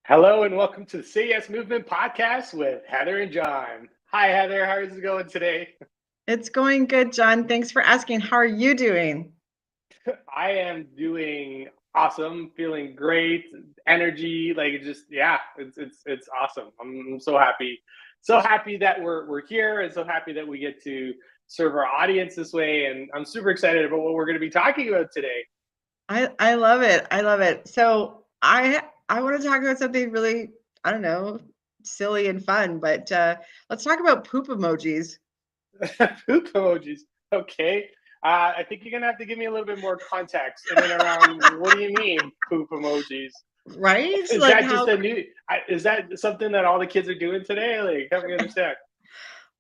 Hello and welcome to the YES Movement Podcast with Heather and John. Hi, Heather. How is it going today? It's going good, John. Thanks for asking. How are you doing? I am doing awesome, feeling great, energy, it's awesome. I'm so happy that we're here, and so happy that we get to serve our audience this way. And I'm super excited about what we're going to be talking about today. I love it. I love it. So I want to talk about something really, I don't know, silly and fun, but let's talk about poop emojis. Poop emojis. Okay. I think you're gonna have to give me a little bit more context in and around what do you mean poop emojis? Right? Is Like that just how a new? Is that something that all the kids are doing today? Like, help me understand.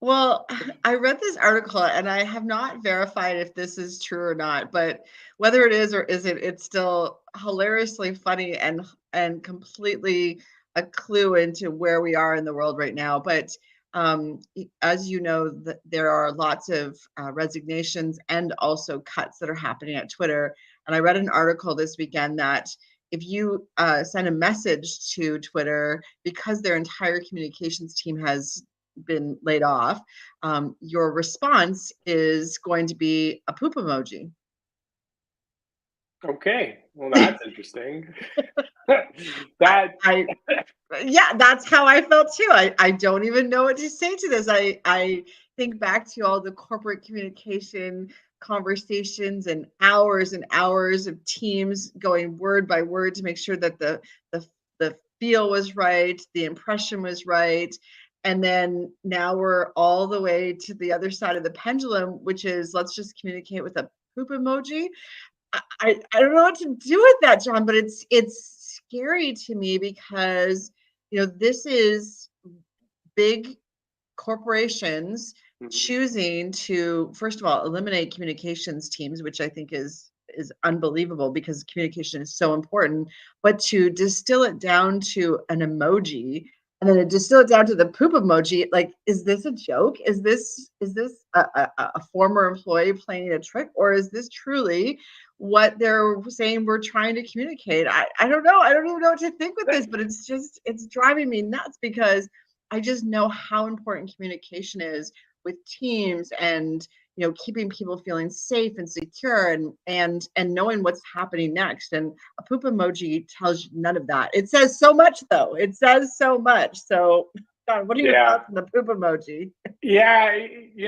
Well, I read this article and I have not verified if this is true or not, but whether it is or isn't, it's still hilariously funny and completely a clue into where we are in the world right now. But as you know, there are lots of resignations and also cuts that are happening at Twitter. And I read an article this weekend that if you send a message to Twitter because their entire communications team has been laid off, your response is going to be a poop emoji. Okay, well that's interesting. that I Yeah, that's how I felt too. I don't even know what to say to this. I think back to all the corporate communication conversations and hours of teams going word by word to make sure that the feel was right, the impression was right. And then now we're all the way to the other side of the pendulum, which is let's just communicate with a poop emoji. I don't know what to do with that, John, but it's scary to me because this is big corporations Mhm. choosing to, first of all, eliminate communications teams, which I think is unbelievable because communication is so important, but to distill it down to an emoji and then to distill it down to the poop emoji, like, is this a joke? Is this a former employee playing a trick, or is this truly what they're saying we're trying to communicate? I don't know. I don't even know what to think with this, but it's driving me nuts because I just know how important communication is with teams and keeping people feeling safe and secure and knowing what's happening next. And a poop emoji tells you none of that. It says so much though. It says so much. So John, what are your Yeah, thoughts on the poop emoji? yeah.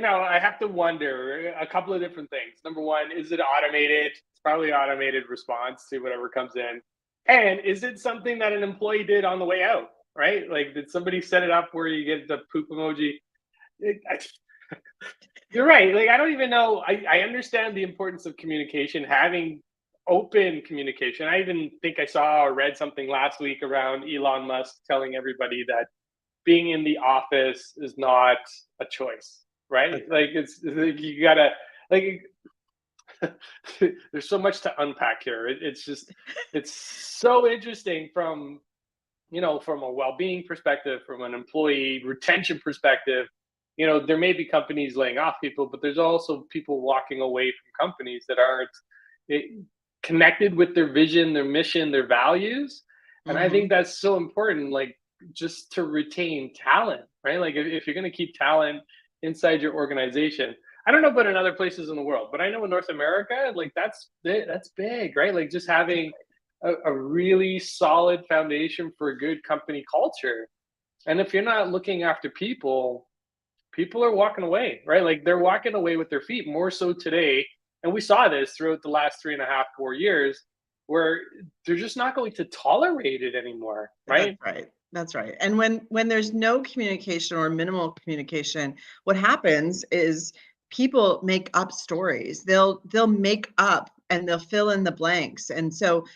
I have to wonder a couple of different things. Number one, is it automated? It's probably automated response to whatever comes in. And is it something that an employee did on the way out? Right? Like, did somebody set it up where you get the poop emoji? You're right. Like, I don't even know. I understand the importance of communication, having open communication. I even think I saw or read something last week around Elon Musk telling everybody that being in the office is not a choice, right? That's Like, right. it's like you gotta, like, there's so much to unpack here. It's so interesting from, from a well-being perspective, from an employee retention perspective. There may be companies laying off people, but there's also people walking away from companies that aren't eh, connected with their vision, their mission, their values. And I think Mm-hmm. that's so important, like, just to retain talent, right? Like, if you're going to keep talent inside your organization. I don't know about in other places in the world, but I know in North America, like, that's big, right? Like, just having a really solid foundation for a good company culture. And if you're not looking after people, people are walking away, right? Like, they're walking away with their feet more so today. And we saw this throughout the last 3.5, 4 years, where they're just not going to tolerate it anymore, That's right? right. That's right. And when there's no communication or minimal communication, what happens is people make up stories. They'll make up and they'll fill in the blanks. And so,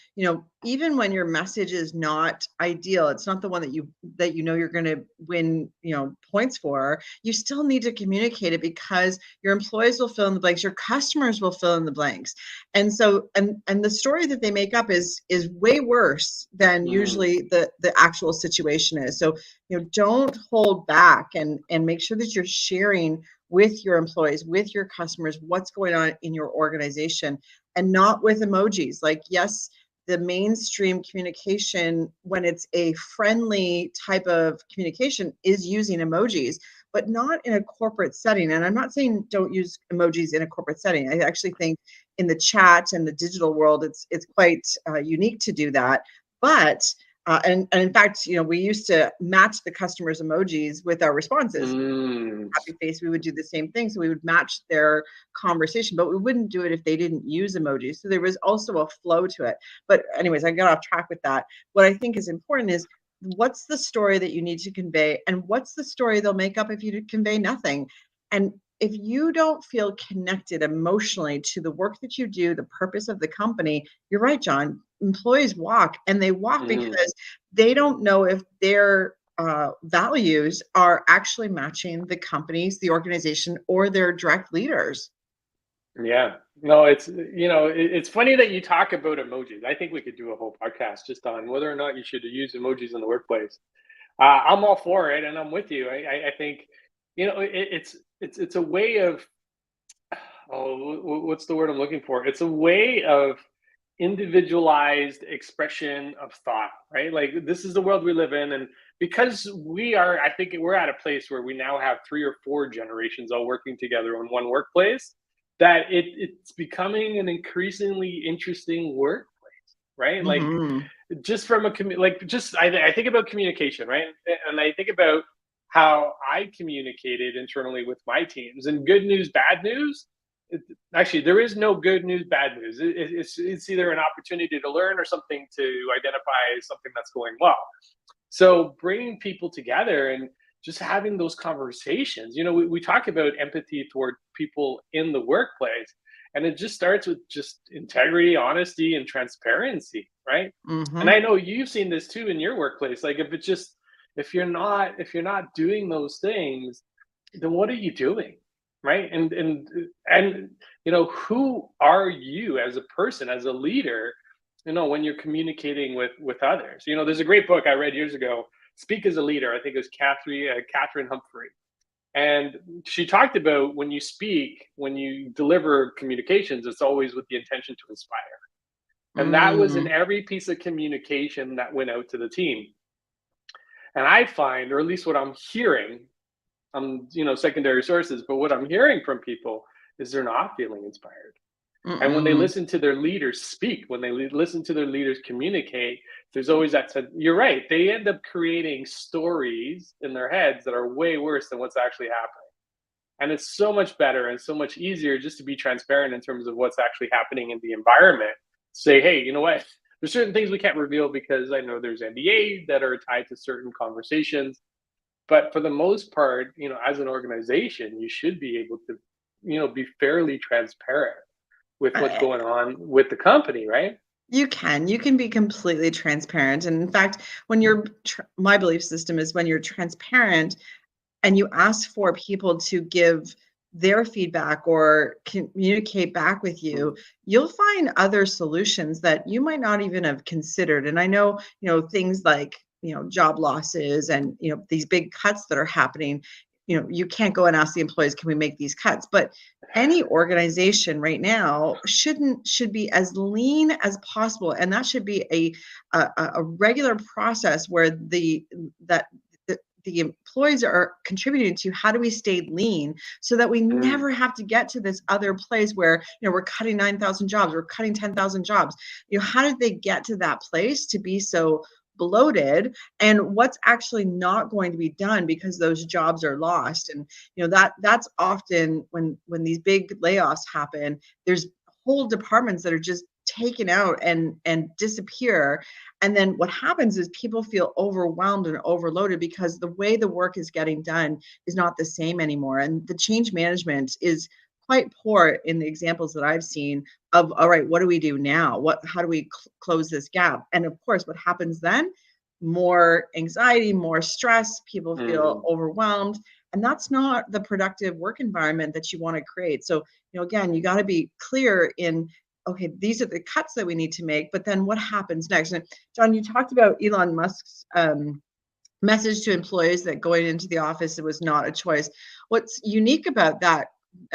even when your message is not ideal, it's not the one that you're going to win, points for, you still need to communicate it because your employees will fill in the blanks, your customers will fill in the blanks. And so and the story that they make up is way worse than Mm, usually the actual situation is. So don't hold back and make sure that you're sharing with your employees, with your customers, what's going on in your organization, and not with emojis. Like, yes, the mainstream communication, when it's a friendly type of communication, is using emojis, but not in a corporate setting. And I'm not saying don't use emojis in a corporate setting. I actually think in the chat and the digital world, it's quite unique to do that. But and in fact, we used to match the customers' emojis with our responses. Happy face, we would do the same thing. So we would match their conversation, but we wouldn't do it if they didn't use emojis. So there was also a flow to it. But anyways, I got off track with that. What I think is important is, what's the story that you need to convey, and what's the story they'll make up if you convey nothing? And if you don't feel connected emotionally to the work that you do, the purpose of the company, you're right, John. Employees walk, and they walk because they don't know if their values are actually matching the company's, the organization, or their direct leaders. Yeah, no, it's funny that you talk about emojis. I think we could do a whole podcast just on whether or not you should use emojis in the workplace. I'm all for it, and I'm with you. I think it's a way of, what's the word I'm looking for? It's a way of individualized expression of thought, right? Like, this is the world we live in, and because I think we're at a place where we now have 3 or 4 generations all working together in one workplace, that it's becoming an increasingly interesting workplace, right? Like, just from I think about communication, right? And I think about how I communicated internally with my teams, and good news, bad news. Actually, there is no good news, bad news. It's either an opportunity to learn or something to identify something that's going well. So bringing people together and just having those conversations, we talk about empathy toward people in the workplace, and it just starts with just integrity, honesty, and transparency, right? And I know you've seen this too in your workplace. Like, if you're not doing those things, then what are you doing? Right. And who are you as a person, as a leader, when you're communicating with others? There's a great book I read years ago, Speak as a Leader. I think it was Catherine Humphrey. And she talked about, when you speak, when you deliver communications, it's always with the intention to inspire. And that was in every piece of communication that went out to the team. And I find, or at least what I'm hearing, secondary sources, but what I'm hearing from people is they're not feeling inspired. And when they listen to their leaders speak, when they listen to their leaders communicate, there's always that sense. You're right. They end up creating stories in their heads that are way worse than what's actually happening. And it's so much better and so much easier just to be transparent in terms of what's actually happening in the environment. Say, hey, you know what? There's certain things we can't reveal because I know there's NDAs that are tied to certain conversations. But for the most part, as an organization, you should be able to, be fairly transparent with what's going on with the company, right? You can be completely transparent. And in fact, when my belief system is, when you're transparent and you ask for people to give their feedback or communicate back with you, you'll find other solutions that you might not even have considered. And I know, things like, job losses and, these big cuts that are happening, you can't go and ask the employees, can we make these cuts? But any organization right now should be as lean as possible. And that should be a regular process where the employees are contributing to, how do we stay lean so that we never have to get to this other place where, we're cutting 9,000 jobs, we're cutting 10,000 jobs. How did they get to that place to be so bloated, and what's actually not going to be done because those jobs are lost? And that's often when these big layoffs happen, there's whole departments that are just taken out and disappear. And then what happens is people feel overwhelmed and overloaded because the way the work is getting done is not the same anymore. And the change management is quite poor in the examples that I've seen of, all right, what do we do now? How do we close this gap? And of course, what happens then? More anxiety, more stress, people feel overwhelmed. And that's not the productive work environment that you want to create. So, again, you got to be clear in, okay, these are the cuts that we need to make, but then what happens next? And John, you talked about Elon Musk's message to employees that going into the office, it was not a choice. What's unique about that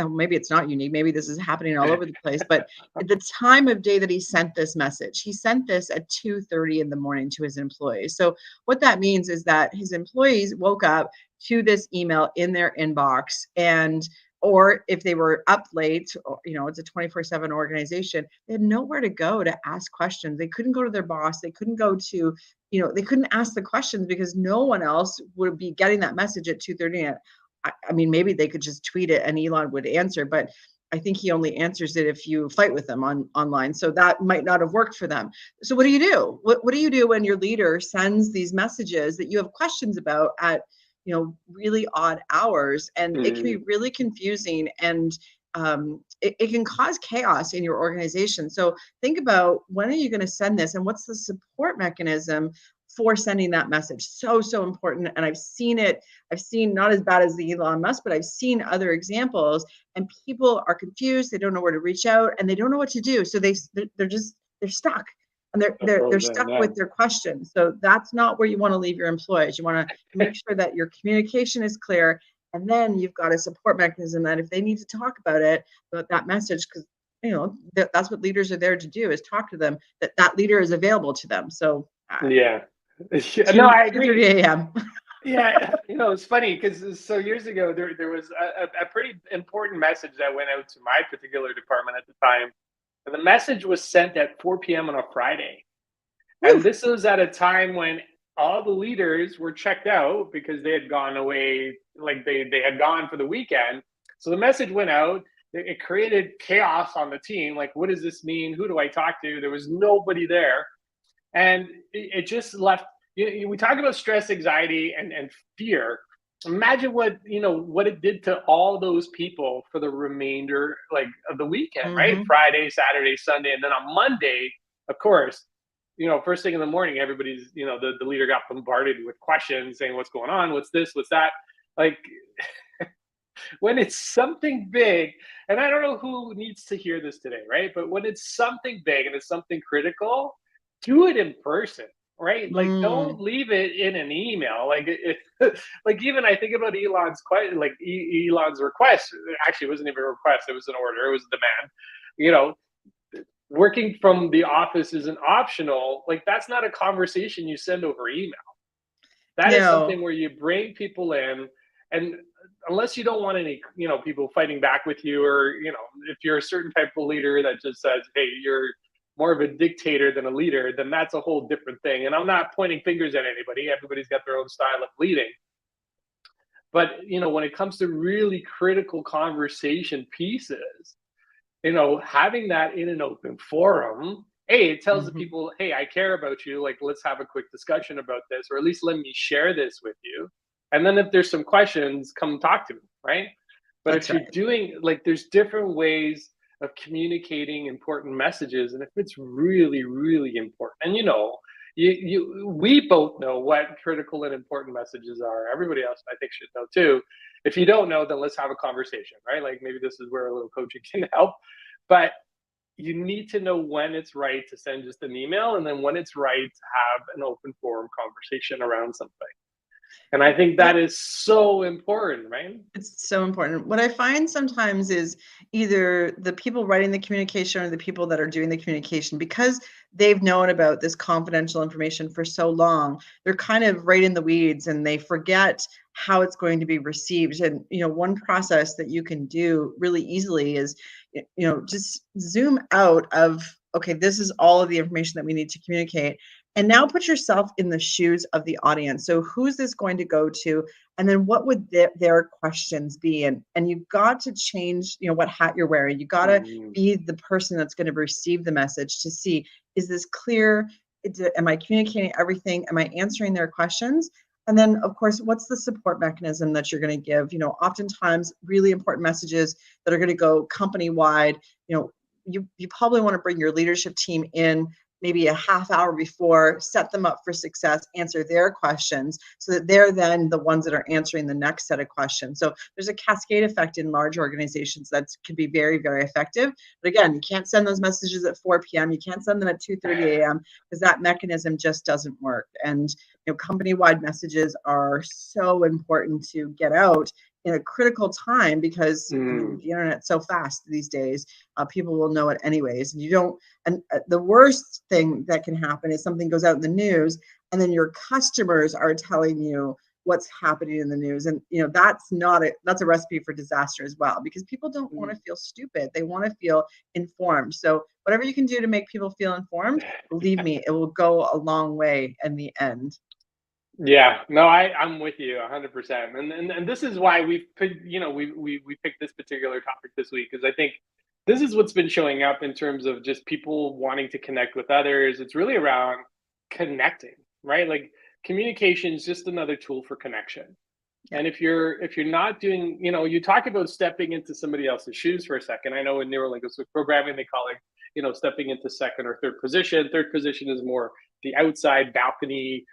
maybe it's not unique, maybe this is happening all over the place, but at the time of day that he sent this message, he sent this at 2:30 in the morning to his employees. So what that means is that his employees woke up to this email in their inbox, and or if they were up late, it's a 24/7 organization, they had nowhere to go to ask questions. They couldn't go to their boss. They couldn't go to, they couldn't ask the questions because no one else would be getting that message at 2:30. I mean, maybe they could just tweet it and Elon would answer, but I think he only answers it if you fight with them online. So that might not have worked for them. So what do you do? What do you do when your leader sends these messages that you have questions about at, really odd hours? And it can be really confusing, and it can cause chaos in your organization. So think about, when are you going to send this, and what's the support mechanism for sending that message? So important. And I've seen not as bad as the Elon Musk, but I've seen other examples, and people are confused. They don't know where to reach out, and they don't know what to do. So they're stuck, and they're stuck with their questions. So that's not where you want to leave your employees. You want to make sure that your communication is clear, and then you've got a support mechanism that if they need to talk about that message, because that's what leaders are there to do, is talk to them, that leader is available to them. So yeah. No, I agree. 2:30 a.m. Yeah, it's funny because so years ago there was a pretty important message that went out to my particular department at the time, and the message was sent at 4 p.m. on a Friday. And this was at a time when all the leaders were checked out because they had gone away, like they had gone for the weekend. So the message went out. It created chaos on the team. Like, what does this mean? Who do I talk to? There was nobody there. And it just left. We talk about stress, anxiety, and fear. Imagine what it did to all those people for the remainder of the weekend, right? Friday, Saturday, Sunday, and then on Monday, of course, first thing in the morning, everybody's the leader got bombarded with questions saying, "What's going on? What's this? What's that?" Like, when it's something big, and I don't know who needs to hear this today, right? But when it's something big and it's something critical, do it in person, right? Like, don't leave it in an email. Like, like, even I think about Elon's Elon's request. Actually, it wasn't even a request; it was an order. It was a demand. Working from the office isn't optional. Like, that's not a conversation you send over email. That is something where you bring people in, and unless you don't want any, people fighting back with you, or if you're a certain type of leader that just says, "Hey, you're more of a dictator than a leader," then that's a whole different thing. And I'm not pointing fingers at anybody. Everybody's got their own style of leading. But when it comes to really critical conversation pieces, having that in an open forum, it tells the people, "Hey, I care about you. Like, let's have a quick discussion about this, or at least let me share this with you. And then if there's some questions, come talk to me," right? But That's if you're right. doing, there's different ways of communicating important messages, and if it's really, really important, and we both know what critical and important messages are. Everybody else, I think, should know too. If you don't know, then let's have a conversation, right? Like, maybe this is where a little coaching can help. But you need to know when it's right to send just an email, and then when it's right to have an open forum conversation around something. And I think that is so important, right? It's so important. What I find sometimes is either the people writing the communication or the people that are doing the communication, because they've known about this confidential information for so long, they're kind of right in the weeds and they forget how it's going to be received. And, one process that you can do really easily is, just zoom out of, okay, this is all of the information that we need to communicate. And now put yourself in the shoes of the audience. So who's this going to go to? And then what would their questions be? And you've got to change, what hat you're wearing. You got to be the person that's going to receive the message to see, is this clear? Am I communicating everything? Am I answering their questions? And then, of course, what's the support mechanism that you're going to give? Oftentimes really important messages that are going to go company-wide, you probably want to bring your leadership team in maybe a half hour before, set them up for success, answer their questions so that they're then the ones that are answering the next set of questions. So there's a cascade effect in large organizations that can be very, very effective. But again, you can't send those messages at 4 p.m. You can't send them at 2:30 a.m. because that mechanism just doesn't work. And company-wide messages are so important to get out in a critical time, because I mean, Mm. the internet's so fast these days, people will know it anyways. And you don't, and the worst thing that can happen is something goes out in the news, and then your customers are telling you what's happening in the news. And that's a recipe for disaster as well, because people don't want to feel stupid. They want to feel informed. So whatever you can do to make people feel informed, believe me, it will go a long way in the end. Yeah, no, I'm with you 100%. And this is why we've picked, we picked this particular topic this week, because I think this is what's been showing up in terms of just people wanting to connect with others. It's really around connecting, right? Like communication is just another tool for connection. Yeah. And if you're not doing, you talk about stepping into somebody else's shoes for a second. I know in neurolinguistic programming they call it, stepping into second or third position. Third position is more the outside balcony,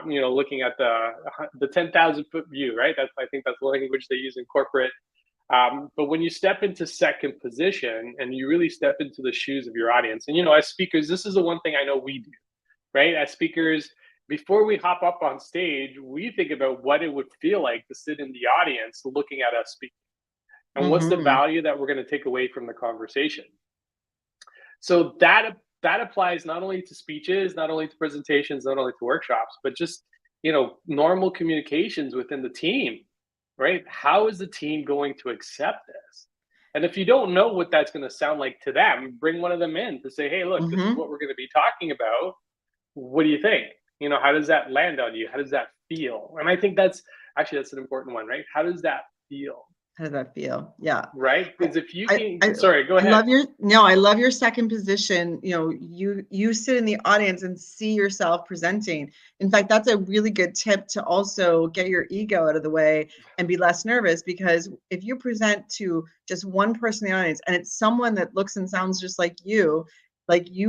looking at the 10,000 foot view, right? I think that's the language they use in corporate. But when you step into second position and you really step into the shoes of your audience, and as speakers, this is the one thing I know we do, right? As speakers, before we hop up on stage, we think about what it would feel like to sit in the audience looking at us speak, and what's the Mm-hmm. value that we're going to take away from the conversation. So that applies not only to speeches, not only to presentations, not only to workshops, but just normal communications within the team, right? How is the team going to accept this? And if you don't know what that's going to sound like to them, bring one of them in to say, hey, look, this is Mm-hmm. what we're going to be talking about. What do you think? How does that land on you? How does that feel? And I think that's an important one, right? How does that feel? How does that feel? Yeah. Right? I Because if you I can, I sorry, go I ahead. love your no, I love your second position. You sit in the audience and see yourself presenting. In fact, that's a really good tip to also get your ego out of the way and be less nervous, because if you present to just one person in the audience and it's someone that looks and sounds just like you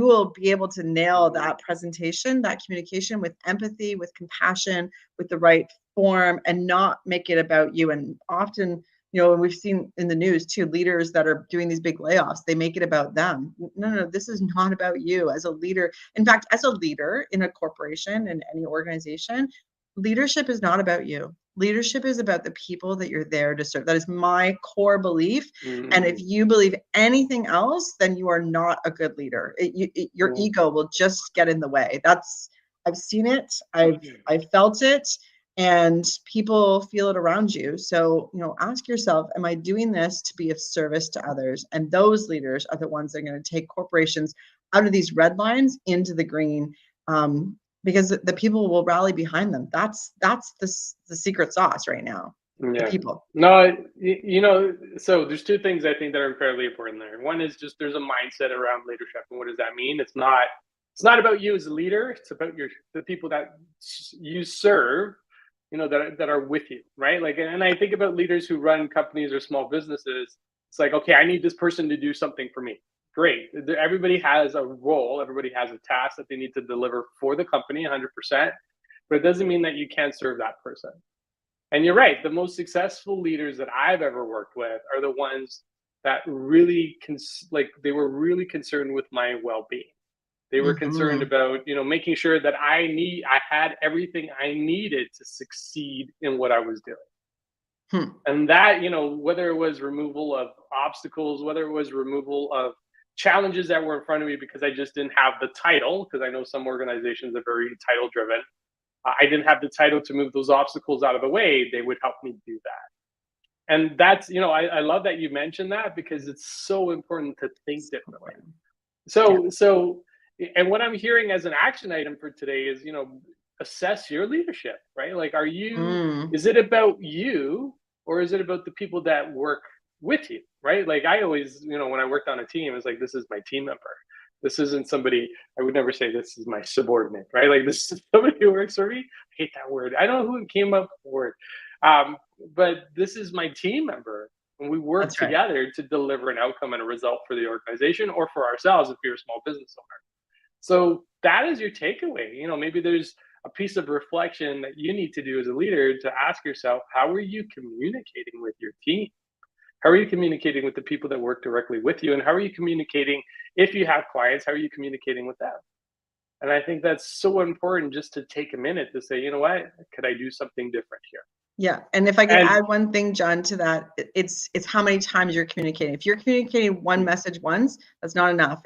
will be able to nail Mhm. that presentation, that communication with empathy, with compassion, with the right form, and not make it about you. And often, and we've seen in the news too, leaders that are doing these big layoffs, they make it about them. No, no, this is not about you as a leader. In fact, as a leader in a corporation, in any organization, leadership is not about you. Leadership is about the people that you're there to serve. That is my core belief. And if Mm, you believe anything else, then you are not a good leader. Your mm. ego will just get in the way. I've seen it. I've felt it, and people feel it around you. So, ask yourself, am I doing this to be of service to others? And those leaders are the ones that are going to take corporations out of these red lines into the green, because the people will rally behind them. That's the secret sauce right now. The Yeah. people. No, so there's two things I think that are incredibly important there. One is just there's a mindset around leadership, and what does that mean? It's not about you as a leader. It's about the people that you serve, that are with you, right? Like, and I think about leaders who run companies or small businesses. It's like, okay, I need this person to do something for me. Great. Everybody has a role. Everybody has a task that they need to deliver for the company, 100%. But it doesn't mean that you can't serve that person. And you're right. The most successful leaders that I've ever worked with are the ones that really they were really concerned with my well-being. They were concerned Mhm. about, making sure that I had everything I needed to succeed in what I was doing. Hmm. And that, whether it was removal of obstacles, whether it was removal of challenges that were in front of me because I just didn't have the title, because I know some organizations are very title driven. I didn't have the title to move those obstacles out of the way. They would help me do that. And that's, I love that you mentioned that, because it's so important to think So differently. important. Yeah. So, and what I'm hearing as an action item for today is, assess your leadership, right? Like, Mm. is it about you, or is it about the people that work with you, right? Like, I always, when I worked on a team, it's like, this is my team member. This isn't somebody, I would never say this is my subordinate, right? Like, this is somebody who works for me. I hate that word. I don't know who came up with the word. But this is my team member, and we work That's right. together to deliver an outcome and a result for the organization or for ourselves if you're a small business owner. So that is your takeaway. Maybe there's a piece of reflection that you need to do as a leader to ask yourself, how are you communicating with your team? How are you communicating with the people that work directly with you? And how are you communicating, if you have clients, how are you communicating with them? And I think that's so important, just to take a minute to say, you know what, could I do something different here? Yeah, and if I could And add one thing, John, to that, it's how many times you're communicating. If you're communicating one message once, that's not enough.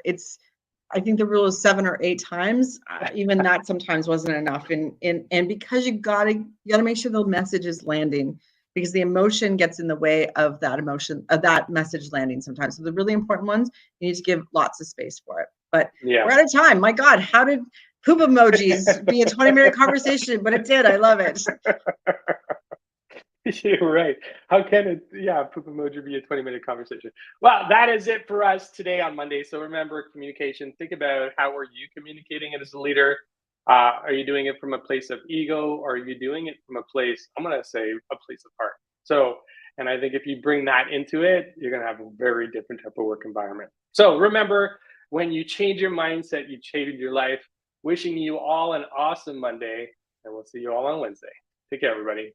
I think the rule is 7 or 8 times. Even that sometimes wasn't enough, and because you gotta make sure the message is landing, because the emotion gets in the way of that message landing sometimes. So the really important ones, you need to give lots of space for it. But yeah. we're out of time. My God, how did poop emojis be a 20-minute conversation? But it did. I love it. You're right. How can it, yeah, poop emoji be a 20-minute conversation? Well, that is it for us today on Monday. So remember communication. Think about how are you communicating it as a leader? Are you doing it from a place of ego, or are you doing it from a place, I'm going to say, a place of heart? So, and I think if you bring that into it, you're going to have a very different type of work environment. So remember, when you change your mindset, you change your life. Wishing you all an awesome Monday, and we'll see you all on Wednesday. Take care, everybody.